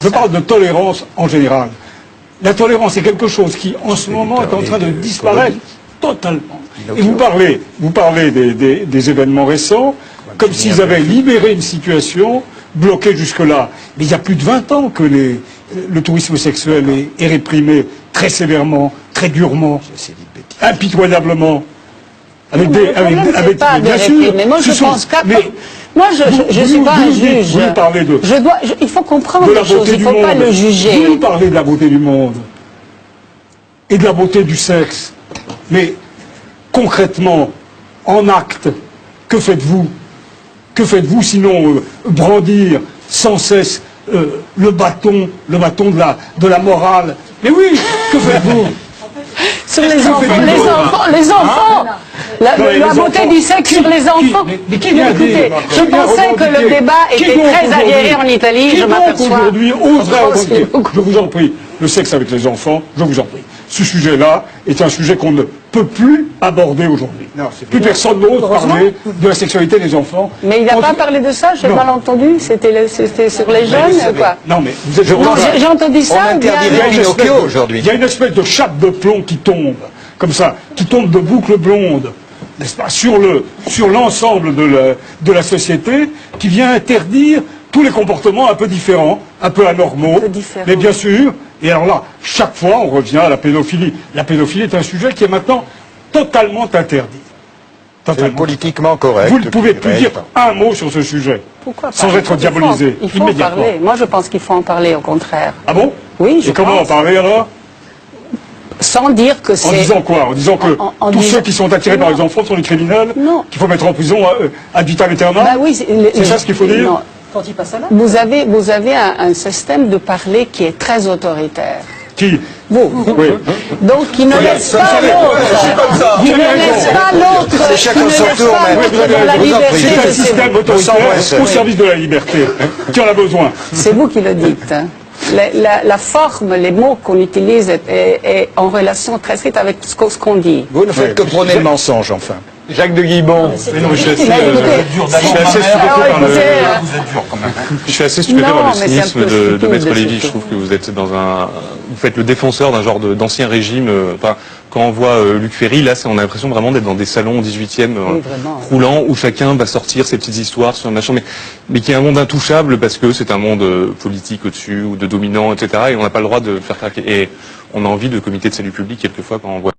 Je parle de tolérance en général. La tolérance est quelque chose qui, en ce moment, est en train de disparaître totalement. Et vous parlez des événements récents, comme s'ils avaient libéré une situation bloquée jusque-là. Mais il y a plus de 20 ans que le tourisme sexuel est réprimé très sévèrement, très durement, impitoyablement. Bien sûr. Mais moi, je pense qu'après... Moi, je ne suis pas un juge. Il faut comprendre les choses, il ne faut pas le juger. Vous nous parlez de la beauté du monde et de la beauté du sexe. Mais concrètement, en acte, que faites-vous? Que faites-vous sinon brandir sans cesse le bâton de la morale? Mais oui, que faites-vous? Sur les enfants, la beauté du sexe sur les enfants. Écoutez, je pensais que le débat était très arriéré en Italie, je m'aperçois. Aujourd'hui, je vous en prie, le sexe avec les enfants, je vous en prie. Ce sujet-là est un sujet qu'on ne peut plus aborder aujourd'hui. Plus personne n'ose parler de la sexualité des enfants. Mais il n'a pas parlé de ça, j'ai mal entendu. C'était sur les jeunes ou quoi? Non, mais vous êtes... J'ai entendu ça. On interdirait Pinocchio aujourd'hui. Il y a une espèce de chape de plomb qui tombe, comme ça, qui tombe de boucles blondes, n'est-ce pas, sur l'ensemble de la société, qui vient interdire tous les comportements un peu différents, un peu anormaux, mais bien sûr. Et alors là, chaque fois, on revient à la pédophilie. La pédophilie est un sujet qui est maintenant totalement interdit. Totalement. Politiquement correct. Vous ne pouvez plus dire un mot sur ce sujet. Pourquoi pas? Sans être diabolisé. Il faut en parler. Moi, je pense qu'il faut en parler, au contraire. Ah bon? Oui, je pense. Et comment en parler alors? Sans dire que c'est... En disant quoi? En disant que tous ceux qui sont attirés par les enfants sont des criminels? Non. Qu'il faut mettre en prison ad vitam aeternam? Bah oui, c'est ça ce qu'il faut dire? Non. Vous avez un système de parler qui est très autoritaire. Qui? Vous. Oui. Donc, qui ne laisse pas l'autre. Qui ne laisse pas l'autre. C'est chacun son tour, dans la liberté. C'est un système autoritaire au service de la liberté. Qui en a besoin? C'est vous qui le dites. La forme, les mots qu'on utilise est en relation très stricte avec ce qu'on dit. Vous ne faites que prôner le mensonge, enfin. Jacques de Guibon. Je suis assez stupéfait par le cynisme de Maître Lévy. Je trouve que vous êtes vous faites le défenseur d'un genre d'ancien régime. Quand on voit Luc Ferry, là, on a l'impression vraiment d'être dans des salons au 18e roulants où chacun va sortir ses petites histoires sur un machin, mais qui est un monde intouchable parce que c'est un monde politique au-dessus ou de dominant, etc. Et on n'a pas le droit de faire craquer. Et on a envie de comité de salut public quelquefois quand on voit